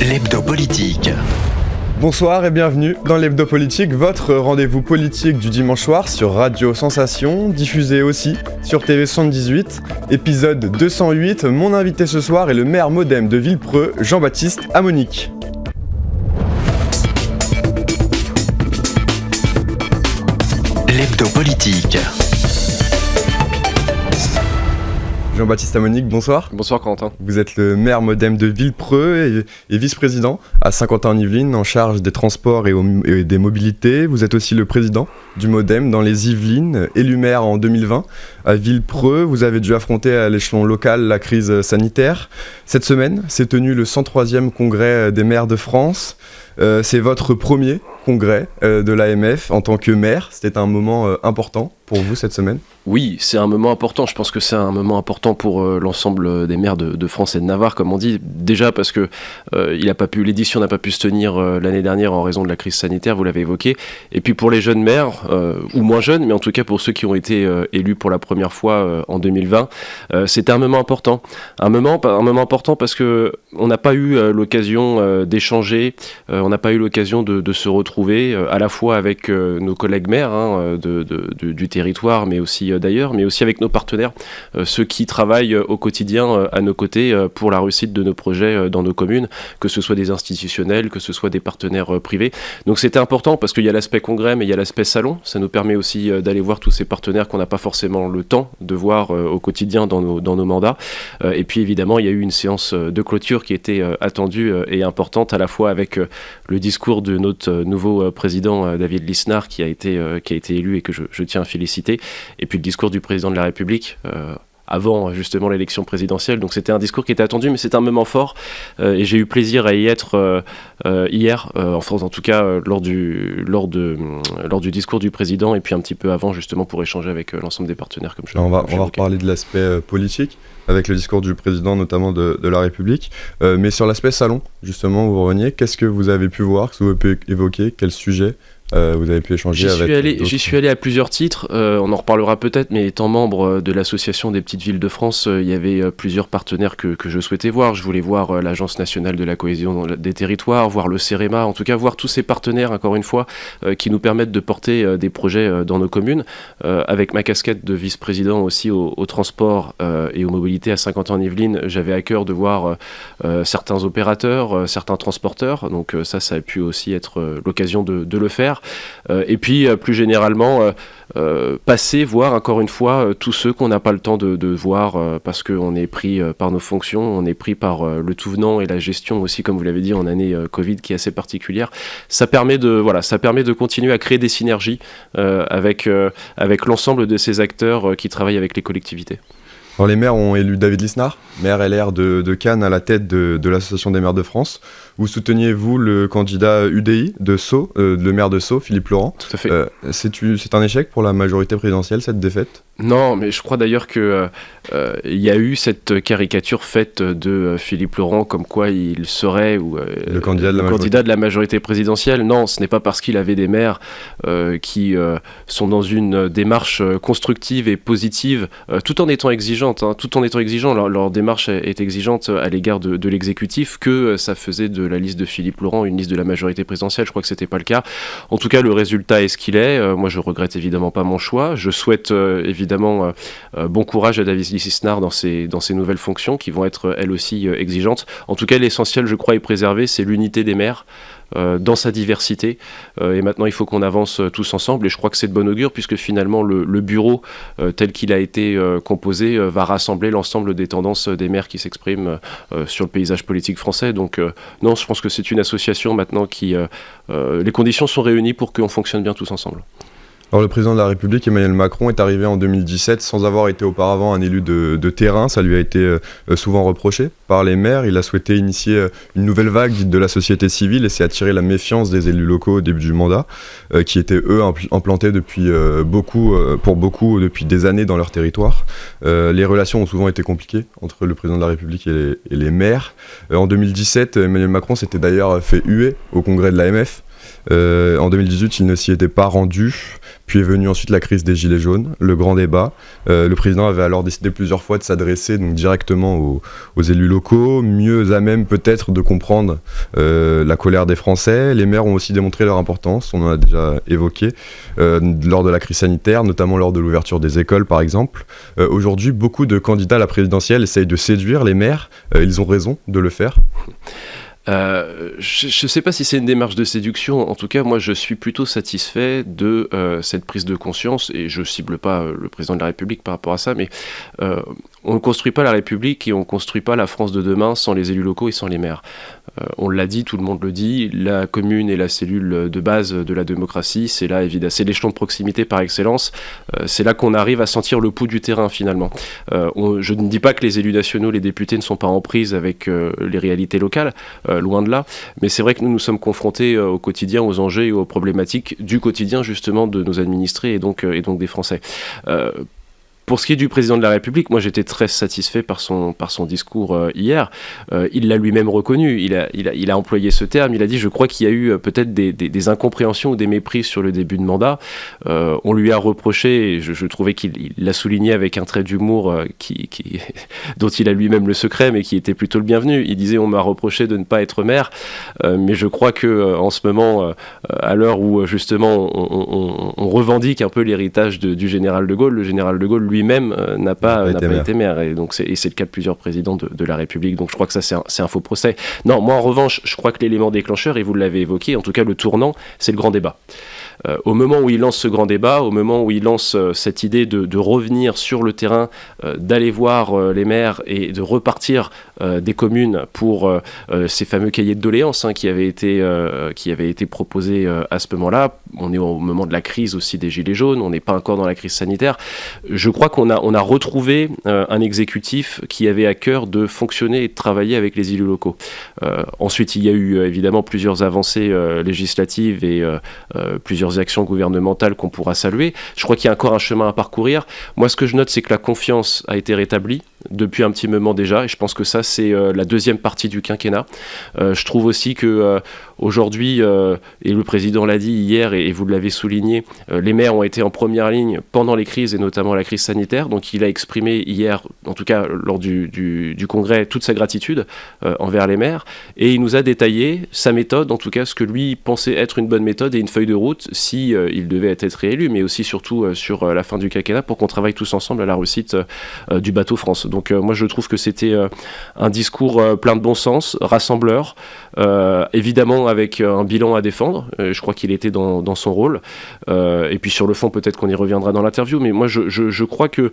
L'hebdo politique. Bonsoir et bienvenue dans l'hebdo politique, votre rendez-vous politique du dimanche soir sur Radio Sensation, diffusé aussi sur TV 78, épisode 208. Mon invité ce soir est le maire modem de Villepreux, Jean-Baptiste Amonique. L'hebdo politique. Jean-Baptiste Amonique, bonsoir. Bonsoir Corentin. Vous êtes le maire modem de Villepreux et vice-président à Saint-Quentin-en-Yvelines en charge des transports et des mobilités. Vous êtes aussi le président du modem dans les Yvelines, élu maire en 2020 à Villepreux. Vous avez dû affronter à l'échelon local la crise sanitaire. Cette semaine s'est tenu le 103e congrès des maires de France. C'est votre premier congrès de l'AMF en tant que maire. C'était un moment important pour vous cette semaine ? Oui, c'est un moment important. Je pense que c'est un moment important pour l'ensemble des maires de France et de Navarre, comme on dit. Déjà parce que l'édition n'a pas pu se tenir l'année dernière en raison de la crise sanitaire, vous l'avez évoqué. Et puis pour les jeunes maires, ou moins jeunes, mais en tout cas pour ceux qui ont été élus pour la première fois en 2020, c'était un moment important. Un moment important parce que on n'a pas eu l'occasion d'échanger, on n'a pas eu l'occasion de se retrouver à la fois avec nos collègues maires du territoire, mais aussi d'ailleurs, mais aussi avec nos partenaires, ceux qui travaillent au quotidien à nos côtés pour la réussite de nos projets dans nos communes, que ce soit des institutionnels, que ce soit des partenaires privés. Donc c'était important parce qu'il y a l'aspect congrès, mais il y a l'aspect salon. Ça nous permet aussi d'aller voir tous ces partenaires qu'on n'a pas forcément le temps de voir au quotidien dans nos mandats. Et puis évidemment, il y a eu une séance de clôture qui était attendue et importante, à la fois avec le discours de notre nouveau président David Lisnard qui a été élu et que je tiens à féliciter, et puis le discours du président de la République avant justement l'élection présidentielle. Donc c'était un discours qui était attendu, mais c'est un moment fort et j'ai eu plaisir à y être hier, en France en tout cas, lors du discours du président et puis un petit peu avant justement pour échanger avec l'ensemble des partenaires comme je On va reparler de l'aspect politique avec le discours du président notamment de la République, mais sur l'aspect salon justement où vous reveniez, qu'est-ce que vous avez pu voir, qu'est-ce que vous avez pu évoquer, quel sujet vous avez pu échanger J'y suis allé à plusieurs titres, on en reparlera peut-être, mais étant membre de l'association des petites villes de France, il y avait plusieurs partenaires que je souhaitais voir. Je voulais voir l'Agence nationale de la cohésion des territoires, voir le CEREMA, en tout cas voir tous ces partenaires, encore une fois, qui nous permettent de porter des projets dans nos communes. Avec ma casquette de vice-président aussi au transport et aux mobilités à Saint-Quentin-en-Yvelines, j'avais à cœur de voir certains opérateurs, certains transporteurs, donc ça a pu aussi être l'occasion de le faire. Et puis plus généralement voir encore une fois tous ceux qu'on n'a pas le temps de voir parce qu'on est pris par nos fonctions, on est pris par le tout venant et la gestion aussi, comme vous l'avez dit, en année Covid qui est assez particulière. Ça permet de continuer à créer des synergies avec l'ensemble de ces acteurs qui travaillent avec les collectivités. Alors les maires ont élu David Lisnard, maire LR de Cannes, à la tête de l'Association des maires de France. Vous souteniez, vous, le candidat UDI de Sceaux, le maire de Sceaux, Philippe Laurent. Tout à fait. C'est un échec pour la majorité présidentielle, cette défaite ? Non, mais je crois d'ailleurs que il y a eu cette caricature faite de Philippe Laurent comme quoi il serait le candidat de la majorité présidentielle. Non, ce n'est pas parce qu'il avait des maires qui sont dans une démarche constructive et positive, tout en étant exigeante, leur démarche est exigeante à l'égard de l'exécutif, que ça faisait de la liste de Philippe Laurent une liste de la majorité présidentielle. Je crois que c'était pas le cas. En tout cas, le résultat est ce qu'il est. Moi, je regrette évidemment pas mon choix. Je souhaite évidemment bon courage à David Lisnard dans ses nouvelles fonctions qui vont être elles aussi exigeantes. En tout cas, l'essentiel, je crois, est préservé, c'est l'unité des maires dans sa diversité, et maintenant il faut qu'on avance tous ensemble, et je crois que c'est de bon augure puisque finalement le bureau tel qu'il a été composé va rassembler l'ensemble des tendances des maires qui s'expriment sur le paysage politique français. Donc non, je pense que c'est une association maintenant qui les conditions sont réunies pour qu'on fonctionne bien tous ensemble. Alors le président de la République, Emmanuel Macron, est arrivé en 2017 sans avoir été auparavant un élu de terrain. Ça lui a été souvent reproché par les maires. Il a souhaité initier une nouvelle vague dite de la société civile et c'est attirer la méfiance des élus locaux au début du mandat, qui étaient eux implantés depuis depuis des années dans leur territoire. Les relations ont souvent été compliquées entre le président de la République et les maires. En 2017, Emmanuel Macron s'était d'ailleurs fait huer au congrès de l'AMF. En 2018, il ne s'y était pas rendu. Puis est venue ensuite la crise des Gilets jaunes, le grand débat. Le président avait alors décidé plusieurs fois de s'adresser donc, directement aux élus locaux, mieux à même peut-être de comprendre la colère des Français. Les maires ont aussi démontré leur importance, on en a déjà évoqué, lors de la crise sanitaire, notamment lors de l'ouverture des écoles par exemple. Aujourd'hui, beaucoup de candidats à la présidentielle essayent de séduire les maires. Ils ont raison de le faire. Je ne sais pas si c'est une démarche de séduction. En tout cas, moi, je suis plutôt satisfait de cette prise de conscience, et je cible pas le président de la République par rapport à ça, mais on ne construit pas la République et on ne construit pas la France de demain sans les élus locaux et sans les maires. On l'a dit, tout le monde le dit, la commune est la cellule de base de la démocratie, c'est là, évidemment, c'est l'échelon de proximité par excellence, c'est là qu'on arrive à sentir le pouls du terrain finalement. Je ne dis pas que les élus nationaux, les députés ne sont pas en prise avec les réalités locales, loin de là, mais c'est vrai que nous sommes confrontés au quotidien aux enjeux et aux problématiques du quotidien justement de nos administrés et donc des Français. Pour ce qui est du président de la République, moi j'étais très satisfait par son discours hier. Il l'a lui-même reconnu, il a employé ce terme, il a dit je crois qu'il y a eu peut-être des incompréhensions ou des méprises sur le début de mandat. On lui a reproché, et je trouvais qu'il l'a souligné avec un trait d'humour dont il a lui-même le secret, mais qui était plutôt le bienvenu. Il disait on m'a reproché de ne pas être maire, mais je crois que en ce moment, à l'heure où justement on revendique un peu l'héritage du général de Gaulle, le général de Gaulle lui-même n'a pas été maire, et donc c'est le cas de plusieurs présidents de la République, donc je crois que ça c'est un faux procès. Non, moi en revanche je crois que l'élément déclencheur, et vous l'avez évoqué, en tout cas le tournant, c'est le grand débat. Au moment où il lance ce grand débat, au moment où il lance cette idée de revenir sur le terrain, d'aller voir les maires et de repartir des communes pour ces fameux cahiers de doléances qui avaient été proposés à ce moment-là. On est au moment de la crise aussi des Gilets jaunes, on n'est pas encore dans la crise sanitaire. Je crois qu'on a retrouvé un exécutif qui avait à cœur de fonctionner et de travailler avec les élus locaux. Ensuite, il y a eu évidemment plusieurs avancées législatives et plusieurs actions gouvernementales qu'on pourra saluer. Je crois qu'il y a encore un chemin à parcourir. Moi, ce que je note, c'est que la confiance a été rétablie depuis un petit moment déjà, et je pense que ça, c'est la deuxième partie du quinquennat. Je trouve aussi que aujourd'hui, et le président l'a dit hier, et vous l'avez souligné, les maires ont été en première ligne pendant les crises, et notamment la crise sanitaire, donc il a exprimé hier, en tout cas lors du congrès, toute sa gratitude envers les maires, et il nous a détaillé sa méthode, en tout cas ce que lui pensait être une bonne méthode et une feuille de route si il devait être réélu, mais aussi surtout sur la fin du quinquennat, pour qu'on travaille tous ensemble à la réussite du bateau France. Donc moi je trouve que c'était un discours plein de bon sens, rassembleur, évidemment avec un bilan à défendre. Je crois qu'il était dans son rôle. Et puis sur le fond, peut-être qu'on y reviendra dans l'interview, mais moi je crois que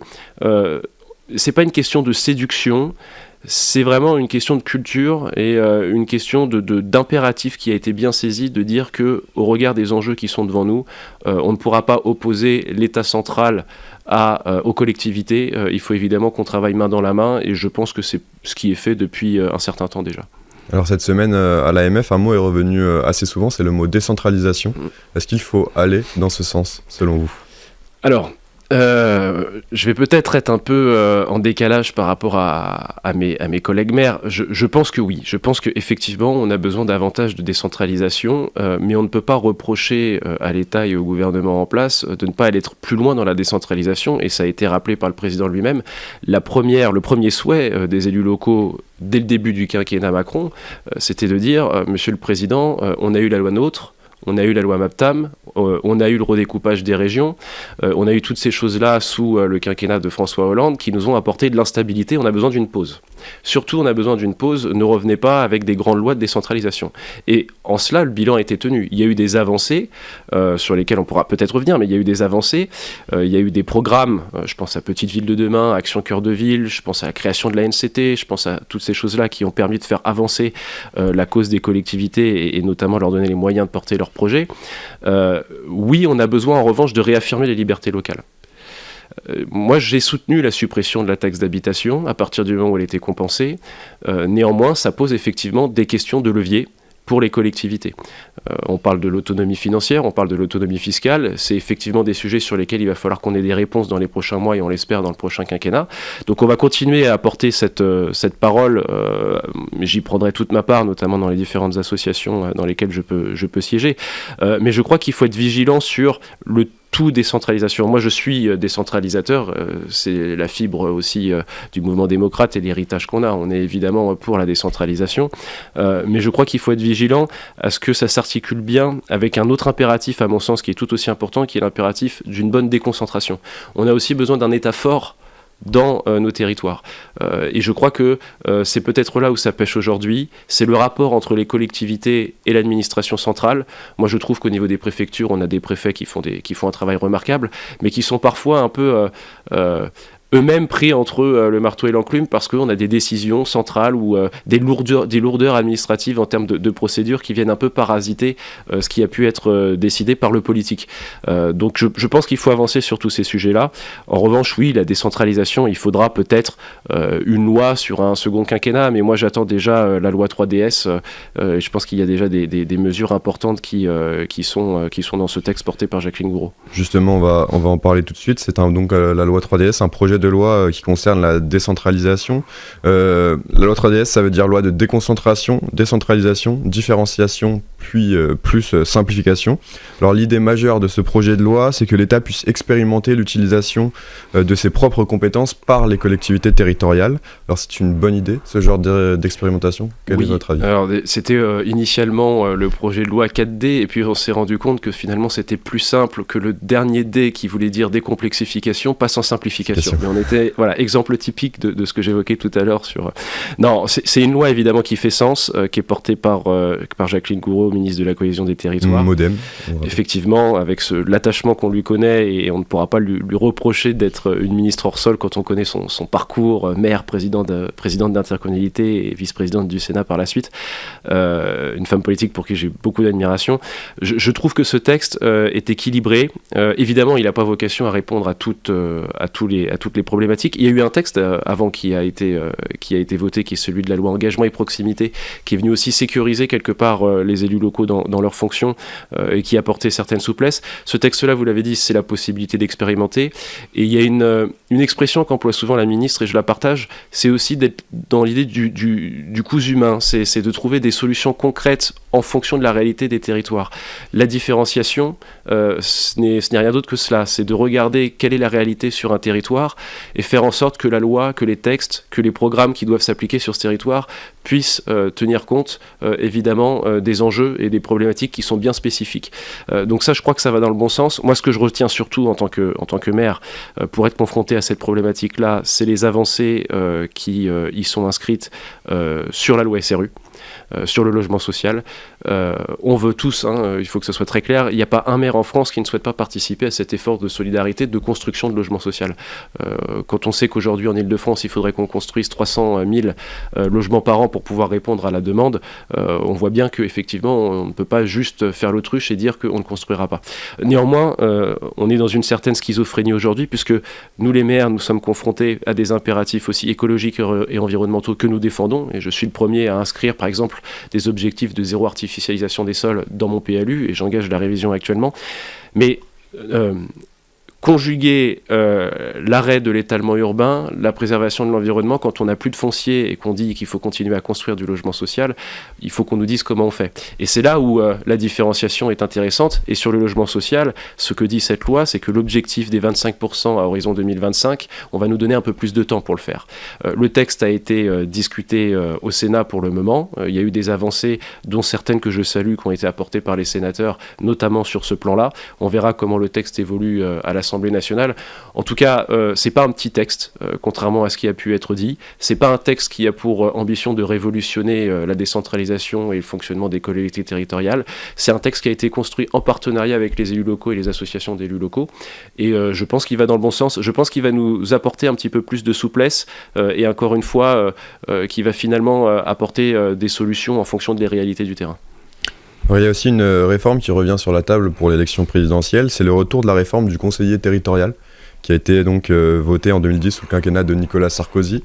c'est pas une question de séduction, c'est vraiment une question de culture et une question d'impératif qui a été bien saisi, de dire que au regard des enjeux qui sont devant nous, on ne pourra pas opposer l'État central aux collectivités. Il faut évidemment qu'on travaille main dans la main, et je pense que c'est ce qui est fait depuis un certain temps déjà. Alors cette semaine à l'AMF, un mot est revenu assez souvent, c'est le mot décentralisation. Est-ce qu'il faut aller dans ce sens, selon vous ? Alors, je vais peut-être être un peu en décalage par rapport à mes collègues maires. Je pense que oui. Je pense qu'effectivement, on a besoin davantage de décentralisation, mais on ne peut pas reprocher à l'État et au gouvernement en place de ne pas aller plus loin dans la décentralisation, et ça a été rappelé par le président lui-même. Le premier souhait des élus locaux dès le début du quinquennat Macron, c'était de dire Monsieur le Président, on a eu la loi NOTRe, on a eu la loi MAPTAM, on a eu le redécoupage des régions, on a eu toutes ces choses-là sous le quinquennat de François Hollande qui nous ont apporté de l'instabilité. On a besoin d'une pause. Surtout, on a besoin d'une pause. Ne revenez pas avec des grandes lois de décentralisation. Et en cela, le bilan a été tenu. Il y a eu des avancées sur lesquelles on pourra peut-être revenir, mais il y a eu des avancées. Il y a eu des programmes, je pense à Petite Ville de demain, Action Cœur de Ville, je pense à la création de la NCT, je pense à toutes ces choses-là qui ont permis de faire avancer la cause des collectivités et notamment leur donner les moyens de porter leurs projets. Oui, on a besoin en revanche de réaffirmer les libertés locales. Moi, j'ai soutenu la suppression de la taxe d'habitation à partir du moment où elle était compensée. Néanmoins, ça pose effectivement des questions de levier pour les collectivités. On parle de l'autonomie financière, on parle de l'autonomie fiscale, c'est effectivement des sujets sur lesquels il va falloir qu'on ait des réponses dans les prochains mois et on l'espère dans le prochain quinquennat. Donc on va continuer à apporter cette parole, j'y prendrai toute ma part, notamment dans les différentes associations dans lesquelles je peux siéger, mais je crois qu'il faut être vigilant sur le tout décentralisation. Moi, je suis décentralisateur, c'est la fibre aussi du mouvement démocrate et l'héritage qu'on a. On est évidemment pour la décentralisation, mais je crois qu'il faut être vigilant à ce que ça s'articule bien avec un autre impératif, à mon sens, qui est tout aussi important, qui est l'impératif d'une bonne déconcentration. On a aussi besoin d'un État fort dans nos territoires. Et je crois que c'est peut-être là où ça pêche aujourd'hui, c'est le rapport entre les collectivités et l'administration centrale. Moi, je trouve qu'au niveau des préfectures, on a des préfets qui font un travail remarquable, mais qui sont parfois un peu eux-mêmes pris entre le marteau et l'enclume parce qu'on a des décisions centrales ou des lourdeurs administratives en termes de procédures qui viennent un peu parasiter ce qui a pu être décidé par le politique. Donc je pense qu'il faut avancer sur tous ces sujets-là. En revanche, oui, la décentralisation, il faudra peut-être une loi sur un second quinquennat, mais moi j'attends déjà la loi 3DS et je pense qu'il y a déjà des mesures importantes qui sont dans ce texte porté par Jacqueline Gouraud. Justement, on va en parler tout de suite. C'est donc la loi 3DS, un projet de loi qui concerne la décentralisation. La loi 3DS, ça veut dire loi de déconcentration, décentralisation, différenciation, puis plus simplification. Alors l'idée majeure de ce projet de loi, c'est que l'État puisse expérimenter l'utilisation de ses propres compétences par les collectivités territoriales. Alors c'est une bonne idée, ce genre d'expérimentation. Quel est votre avis ? Alors c'était initialement le projet de loi 4D, et puis on s'est rendu compte que finalement c'était plus simple que le dernier D qui voulait dire décomplexification passe en simplification. Mais on était, exemple typique de ce que j'évoquais tout à l'heure sur... Non, c'est une loi évidemment qui fait sens, qui est portée par Jacqueline Gouraud, ministre de la Cohésion des Territoires. Modem. Effectivement, avec l'attachement qu'on lui connaît, et on ne pourra pas lui reprocher d'être une ministre hors sol quand on connaît son parcours, maire, présidente d'intercommunalité et vice-présidente du Sénat par la suite. Une femme politique pour qui j'ai beaucoup d'admiration. Je trouve que ce texte est équilibré. Évidemment, il n'a pas vocation à répondre à toutes les problématiques. Il y a eu un texte avant qui a été voté, qui est celui de la loi engagement et proximité, qui est venu aussi sécuriser quelque part les élus locaux dans leurs fonctions et qui apportait certaines souplesses. Ce texte-là, vous l'avez dit, c'est la possibilité d'expérimenter. Et il y a une expression qu'emploie souvent la ministre, et je la partage, c'est aussi d'être dans l'idée du cousu humain. C'est de trouver des solutions concrètes en fonction de la réalité des territoires. La différenciation, ce n'est rien d'autre que cela. C'est de regarder quelle est la réalité sur un territoire et faire en sorte que la loi, que les textes, que les programmes qui doivent s'appliquer sur ce territoire puissent tenir compte évidemment des enjeux et des problématiques qui sont bien spécifiques. Donc ça, je crois que ça va dans le bon sens. Moi, ce que je retiens surtout en tant que maire, pour être confronté à cette problématique-là, c'est les avancées qui y sont inscrites sur la loi SRU. Sur le logement social. On veut tous, il faut que ce soit très clair, il n'y a pas un maire en France qui ne souhaite pas participer à cet effort de solidarité, de construction de logement social. Quand on sait qu'aujourd'hui en Ile-de-France, il faudrait qu'on construise 300 000 logements par an pour pouvoir répondre à la demande, on voit bien qu'effectivement, on ne peut pas juste faire l'autruche et dire qu'on ne construira pas. Néanmoins, on est dans une certaine schizophrénie aujourd'hui, puisque nous les maires, nous sommes confrontés à des impératifs aussi écologiques et environnementaux que nous défendons, et je suis le premier à inscrire par exemple des objectifs de zéro artificialisation des sols dans mon PLU, et j'engage la révision actuellement. Mais conjuguer l'arrêt de l'étalement urbain, la préservation de l'environnement, quand on n'a plus de foncier et qu'on dit qu'il faut continuer à construire du logement social, il faut qu'on nous dise comment on fait. Et c'est là où la différenciation est intéressante. Et sur le logement social, ce que dit cette loi, c'est que l'objectif des 25% à horizon 2025, on va nous donner un peu plus de temps pour le faire. Le texte a été discuté au Sénat pour le moment. Il y a eu des avancées, dont certaines que je salue, qui ont été apportées par les sénateurs, notamment sur ce plan-là. On verra comment le texte évolue à l'Assemblée nationale. En tout cas, c'est pas un petit texte, contrairement à ce qui a pu être dit. C'est pas un texte qui a pour ambition de révolutionner la décentralisation et le fonctionnement des collectivités territoriales. C'est un texte qui a été construit en partenariat avec les élus locaux et les associations d'élus locaux. Et je pense qu'il va dans le bon sens. Je pense qu'il va nous apporter un petit peu plus de souplesse et encore une fois, qui va finalement apporter des solutions en fonction des réalités du terrain. Il y a aussi une réforme qui revient sur la table pour l'élection présidentielle, c'est le retour de la réforme du conseiller territorial. qui a été donc voté en 2010 sous le quinquennat de Nicolas Sarkozy.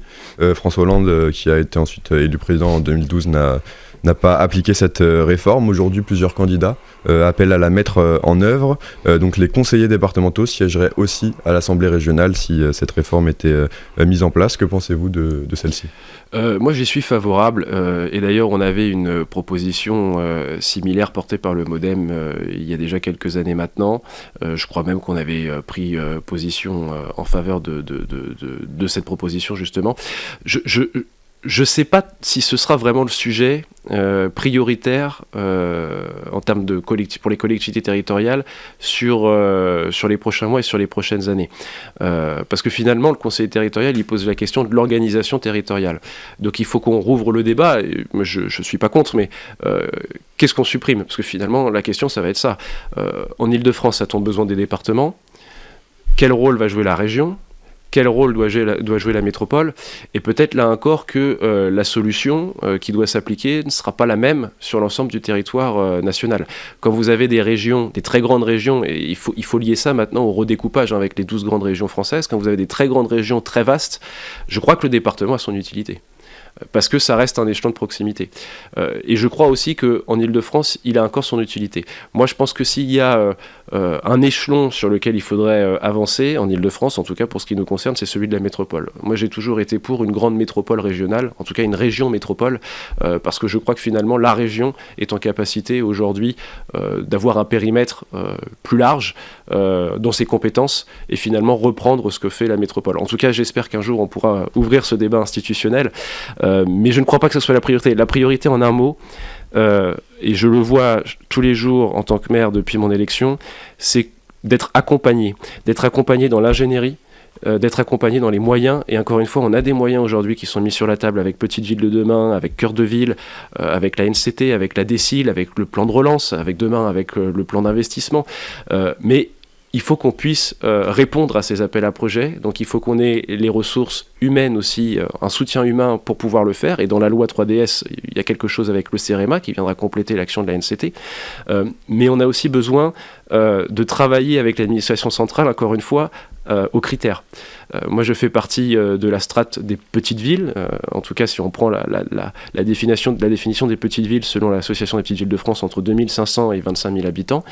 François Hollande, qui a été ensuite élu président en 2012, n'a pas appliqué cette réforme. Aujourd'hui, plusieurs candidats appellent à la mettre en œuvre. Donc les conseillers départementaux siégeraient aussi à l'Assemblée régionale si cette réforme était mise en place. Que pensez-vous de celle-ci ? Moi, j'y suis favorable. Et d'ailleurs, on avait une proposition similaire portée par le MoDem il y a déjà quelques années maintenant. Je crois même qu'on avait pris position en faveur de cette proposition, justement. Je ne sais pas si ce sera vraiment le sujet prioritaire en termes de pour les collectivités territoriales sur les prochains mois et sur les prochaines années. Parce que finalement, le conseiller territorial, il pose la question de l'organisation territoriale. Donc il faut qu'on rouvre le débat. Et moi, je ne suis pas contre, mais qu'est-ce qu'on supprime ? Parce que finalement, la question, ça va être ça. En Ile-de-France, a-t-on besoin des départements ? Quel rôle va jouer la région ? Quel rôle doit jouer la métropole ? Et peut-être là encore que la solution qui doit s'appliquer ne sera pas la même sur l'ensemble du territoire national. Quand vous avez des régions, des très grandes régions, et il faut lier ça maintenant au redécoupage avec les 12 grandes régions françaises, quand vous avez des très grandes régions très vastes, je crois que le département a son utilité. Parce que ça reste un échelon de proximité. Et je crois aussi qu'en Ile-de-France, il a encore son utilité. Moi, je pense que s'il y a un échelon sur lequel il faudrait avancer, en Ile-de-France, en tout cas pour ce qui nous concerne, c'est celui de la métropole. Moi, j'ai toujours été pour une grande métropole régionale, en tout cas une région métropole, parce que je crois que finalement, la région est en capacité aujourd'hui d'avoir un périmètre plus large dans ses compétences et finalement reprendre ce que fait la métropole. En tout cas, j'espère qu'un jour, on pourra ouvrir ce débat institutionnel. Mais je ne crois pas que ce soit la priorité. La priorité, en un mot, et je le vois tous les jours en tant que maire depuis mon élection, c'est d'être accompagné dans l'ingénierie, d'être accompagné dans les moyens. Et encore une fois, on a des moyens aujourd'hui qui sont mis sur la table avec Petite Ville de demain, avec Cœur de Ville, avec la NCT, avec la DSIL, avec le plan de relance, avec demain, avec le plan d'investissement. Mais il faut qu'on puisse répondre à ces appels à projets. Donc il faut qu'on ait les ressources humaines aussi, un soutien humain pour pouvoir le faire. Et dans la loi 3DS, il y a quelque chose avec le CEREMA qui viendra compléter l'action de la NCT. Mais on a aussi besoin de travailler avec l'administration centrale, encore une fois, aux critères. Moi, je fais partie de la strate des petites villes. En tout cas, si on prend la définition des petites villes selon l'Association des petites villes de France, entre 2500 et 25 000 habitants.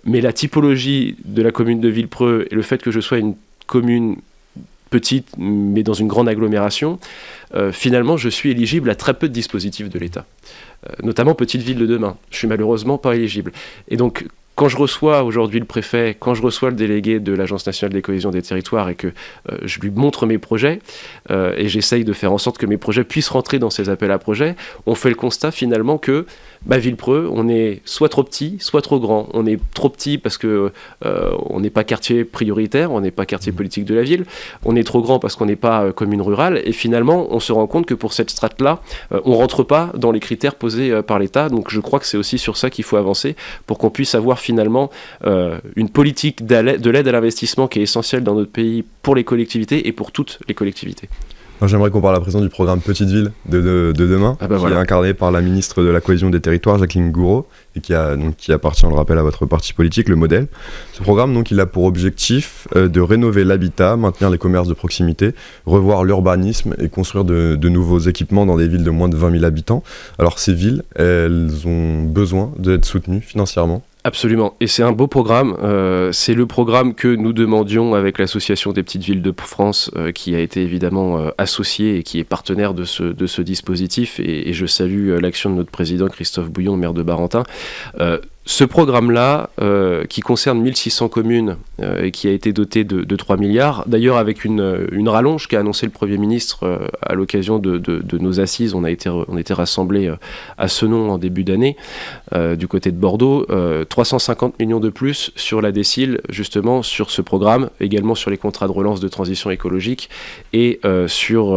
Mais la typologie de la commune de Villepreux et le fait que je sois une commune petite, mais dans une grande agglomération, finalement, je suis éligible à très peu de dispositifs de l'État. Notamment Petite Ville de demain. Je suis malheureusement pas éligible. Et donc, quand je reçois aujourd'hui le préfet, quand je reçois le délégué de l'Agence nationale de cohésion des territoires et que je lui montre mes projets et j'essaye de faire en sorte que mes projets puissent rentrer dans ces appels à projets, on fait le constat finalement que Villepreux, on est soit trop petit, soit trop grand. On est trop petit parce que on n'est pas quartier prioritaire, on n'est pas quartier politique de la ville. On est trop grand parce qu'on n'est pas commune rurale. Et finalement, on se rend compte que pour cette strate-là, on rentre pas dans les critères posés par l'État. Donc je crois que c'est aussi sur ça qu'il faut avancer pour qu'on puisse avoir finalement une politique de l'aide à l'investissement qui est essentielle dans notre pays pour les collectivités et pour toutes les collectivités. Alors, j'aimerais qu'on parle à présent du programme Petite Ville de demain, qui est incarné par la ministre de la Cohésion des Territoires, Jacqueline Gouraud, et qui appartient, on le rappelle, à votre parti politique, le MoDem. Ce programme, donc, il a pour objectif de rénover l'habitat, maintenir les commerces de proximité, revoir l'urbanisme et construire de nouveaux équipements dans des villes de moins de 20 000 habitants. Alors ces villes, elles ont besoin d'être soutenues financièrement. Absolument, et c'est un beau programme, c'est le programme que nous demandions avec l'Association des petites villes de France qui a été évidemment associée et qui est partenaire de ce dispositif et je salue l'action de notre président Christophe Bouillon, maire de Barentin. Ce programme-là, qui concerne 1600 communes et qui a été doté de 3 milliards, d'ailleurs avec une rallonge qu'a annoncé le Premier ministre à l'occasion de nos assises, on était rassemblés à Senon en début d'année, du côté de Bordeaux, 350 millions de plus sur la DSIL, justement sur ce programme, également sur les contrats de relance de transition écologique et sur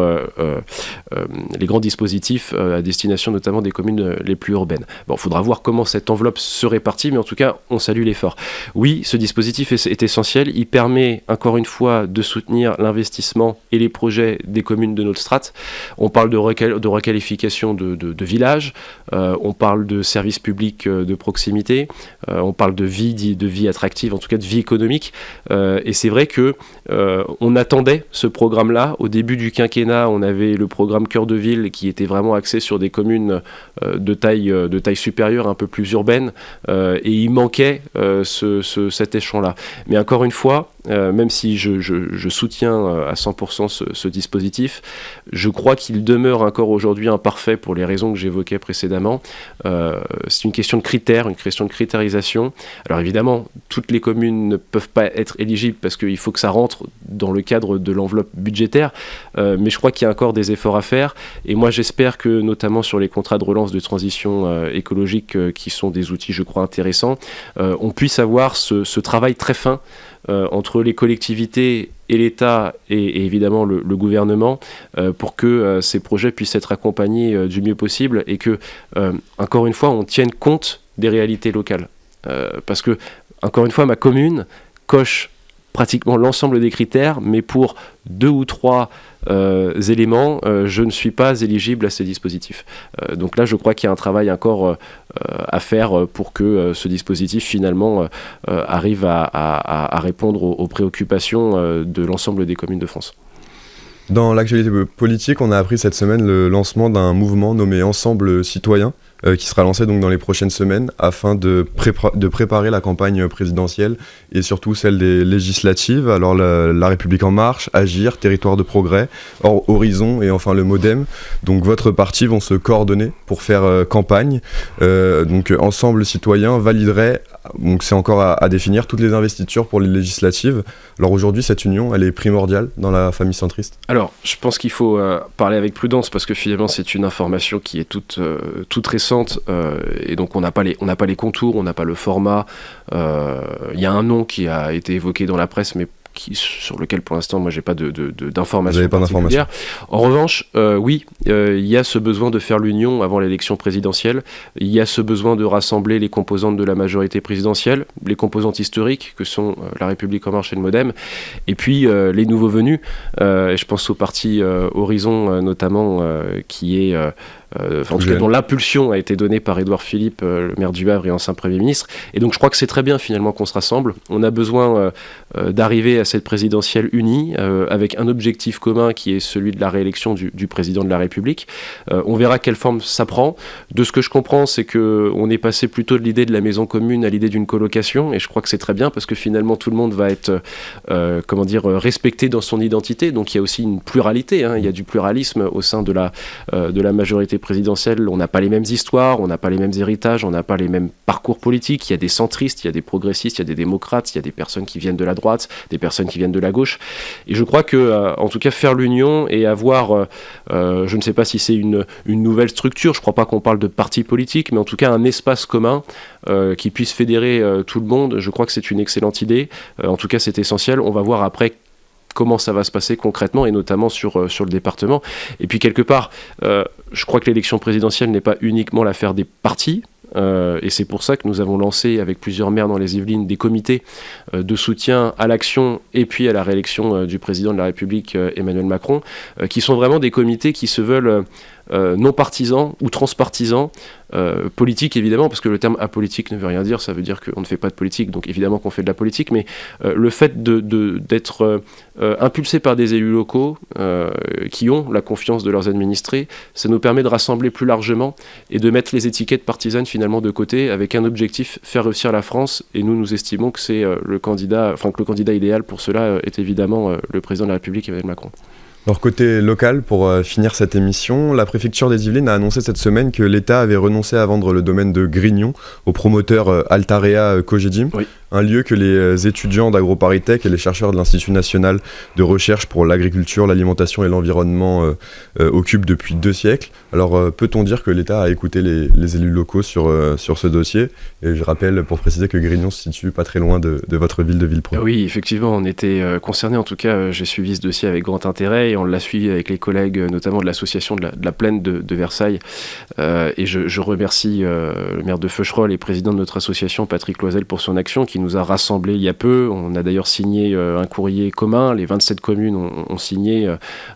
les grands dispositifs à destination notamment des communes les plus urbaines. Bon, il faudra voir comment cette enveloppe se répartit réparti, mais en tout cas, on salue l'effort. Oui, ce dispositif est essentiel. Il permet, encore une fois, de soutenir l'investissement et les projets des communes de notre strate. On parle de requalification de villages, on parle de services publics de proximité, on parle de vie attractive, en tout cas de vie économique. Et c'est vrai que on attendait ce programme-là. Au début du quinquennat, on avait le programme Cœur de Ville qui était vraiment axé sur des communes de taille supérieure, un peu plus urbaine, et il manquait cet échelon-là. Mais encore une fois, même si je soutiens à 100% ce dispositif, je crois qu'il demeure encore aujourd'hui imparfait pour les raisons que j'évoquais précédemment. C'est une question de critères, une question de critérisation. Alors évidemment, toutes les communes ne peuvent pas être éligibles parce qu'il faut que ça rentre dans le cadre de l'enveloppe budgétaire, mais je crois qu'il y a encore des efforts à faire, et moi j'espère que notamment sur les contrats de relance de transition écologique, qui sont des outils je crois intéressants, on puisse avoir ce travail très fin entre les collectivités et l'État et évidemment le gouvernement, pour que ces projets puissent être accompagnés du mieux possible, et que, encore une fois, on tienne compte des réalités locales. Parce que, encore une fois, ma commune coche pratiquement l'ensemble des critères, mais pour 2 ou 3 éléments, je ne suis pas éligible à ces dispositifs. Donc là, je crois qu'il y a un travail encore à faire pour que ce dispositif, finalement, arrive à répondre aux préoccupations de l'ensemble des communes de France. Dans l'actualité politique, on a appris cette semaine le lancement d'un mouvement nommé Ensemble Citoyen, qui sera lancé donc dans les prochaines semaines afin de préparer la campagne présidentielle et surtout celle des législatives. Alors la République En Marche, Agir, Territoire de Progrès, Horizon et enfin le MoDem. Donc votre parti vont se coordonner pour faire campagne. Donc Ensemble Citoyen validerait, donc c'est encore à définir, toutes les investitures pour les législatives. Alors aujourd'hui, cette union, elle est primordiale dans la famille centriste. Alors, je pense qu'il faut parler avec prudence, parce que finalement, c'est une information qui est toute récente, et donc on n'a pas les contours, on n'a pas le format. Il y a un nom qui a été évoqué dans la presse, mais sur lequel pour l'instant moi j'ai pas d'informations particulières. En revanche, oui, il y a ce besoin de faire l'union avant l'élection présidentielle, il y a ce besoin de rassembler les composantes de la majorité présidentielle, les composantes historiques que sont la République En Marche et le MoDem, et puis les nouveaux venus, et je pense au parti Horizon notamment, qui est en tout cas dont l'impulsion a été donnée par Édouard Philippe, le maire du Havre et ancien Premier ministre. Et donc je crois que c'est très bien finalement qu'on se rassemble. On a besoin d'arriver à cette présidentielle unie, avec un objectif commun qui est celui de la réélection du président de la République. On verra quelle forme ça prend. De ce que je comprends, c'est qu'on est passé plutôt de l'idée de la maison commune à l'idée d'une colocation, et je crois que c'est très bien, parce que finalement tout le monde va être respecté dans son identité. Donc il y a aussi une pluralité, hein. Il y a du pluralisme au sein de la majorité présidentielle. On n'a pas les mêmes histoires, on n'a pas les mêmes héritages, on n'a pas les mêmes parcours politiques. Il y a des centristes, il y a des progressistes, il y a des démocrates, il y a des personnes qui viennent de la droite, des personnes qui viennent de la gauche. Et je crois que, en tout cas, faire l'union et avoir, je ne sais pas si c'est une nouvelle structure, je ne crois pas qu'on parle de parti politique, mais en tout cas un espace commun qui puisse fédérer tout le monde, je crois que c'est une excellente idée. En tout cas, c'est essentiel. On va voir après comment ça va se passer concrètement, et notamment sur le département. Et puis quelque part, je crois que l'élection présidentielle n'est pas uniquement l'affaire des partis, et c'est pour ça que nous avons lancé avec plusieurs maires dans les Yvelines des comités de soutien à l'action et puis à la réélection du président de la République, Emmanuel Macron, qui sont vraiment des comités qui se veulent non partisans ou transpartisans, politique évidemment, parce que le terme apolitique ne veut rien dire, ça veut dire qu'on ne fait pas de politique, donc évidemment qu'on fait de la politique, mais le fait d'être impulsé par des élus locaux qui ont la confiance de leurs administrés, ça nous permet de rassembler plus largement et de mettre les étiquettes partisanes finalement de côté, avec un objectif, faire réussir la France, et nous estimons que c'est le candidat idéal pour cela est évidemment le président de la République, Emmanuel Macron. Alors côté local, pour finir cette émission, la préfecture des Yvelines a annoncé cette semaine que l'État avait renoncé à vendre le domaine de Grignon au promoteur Altarea Cogedim, oui, un lieu que les étudiants d'AgroParisTech et les chercheurs de l'Institut national de recherche pour l'agriculture, l'alimentation et l'environnement occupent depuis 2 siècles. Alors peut-on dire que l'État a écouté les élus locaux sur ce dossier? Et je rappelle, pour préciser, que Grignon se situe pas très loin de votre ville de Villepreux. Oui, effectivement, on était concernés. En tout cas, j'ai suivi ce dossier avec grand intérêt et on l'a suivi avec les collègues, notamment de l'association de la Plaine de Versailles. Et je remercie le maire de Feucherolles et président de notre association, Patrick Loisel, pour son action qui nous a rassemblés il y a peu. On a d'ailleurs signé un courrier commun. Les 27 communes ont signé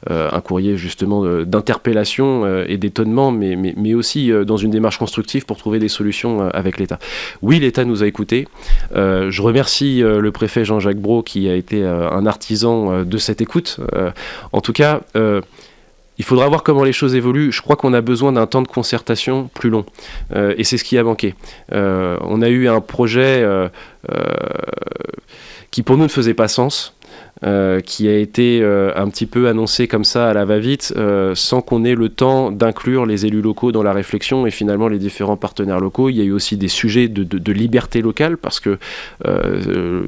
un courrier justement d'interpellation et d'étonnement, mais aussi dans une démarche constructive pour trouver des solutions avec l'État. Oui, l'État nous a écoutés. Je remercie le préfet Jean-Jacques Brault qui a été un artisan de cette écoute. En tout cas, il faudra voir comment les choses évoluent. Je crois qu'on a besoin d'un temps de concertation plus long. Et c'est ce qui a manqué. On a eu un projet qui pour nous ne faisait pas sens. Qui a été un petit peu annoncé comme ça à la va-vite, sans qu'on ait le temps d'inclure les élus locaux dans la réflexion et finalement les différents partenaires locaux. Il y a eu aussi des sujets de liberté locale parce que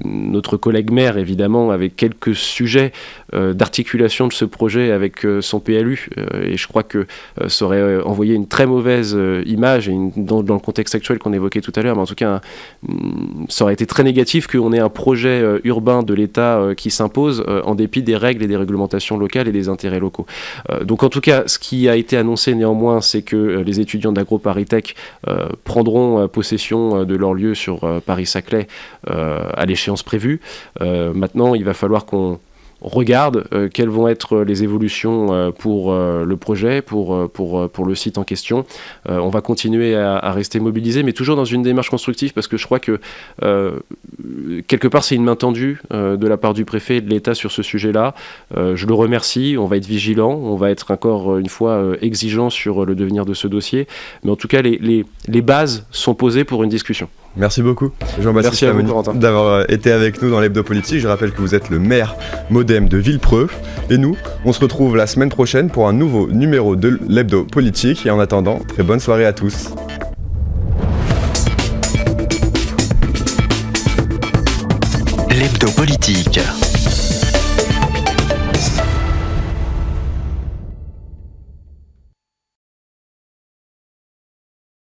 notre collègue maire, évidemment, avait quelques sujets d'articulation de ce projet avec son PLU et je crois que ça aurait envoyé une très mauvaise image et dans le contexte actuel qu'on évoquait tout à l'heure, mais en tout cas ça aurait été très négatif qu'on ait un projet urbain de l'État qui s'impose en dépit des règles et des réglementations locales et des intérêts locaux. Donc en tout cas, ce qui a été annoncé néanmoins, c'est que les étudiants d'AgroParisTech prendront possession de leur lieu sur Paris-Saclay à l'échéance prévue. Maintenant, il va falloir qu'on regarde quelles vont être les évolutions pour le projet, pour le site en question. On va continuer à rester mobilisés, mais toujours dans une démarche constructive, parce que je crois que quelque part c'est une main tendue de la part du préfet et de l'État sur ce sujet-là. Je le remercie, on va être vigilant, on va être encore une fois exigeant sur le devenir de ce dossier, mais en tout cas les bases sont posées pour une discussion. Merci beaucoup, Jean-Baptiste Lamoni, d'avoir été avec nous dans l'Hebdo Politique. Je rappelle que vous êtes le maire MODEM de Villepreux. Et nous, on se retrouve la semaine prochaine pour un nouveau numéro de l'Hebdo Politique. Et en attendant, très bonne soirée à tous. L'Hebdo Politique.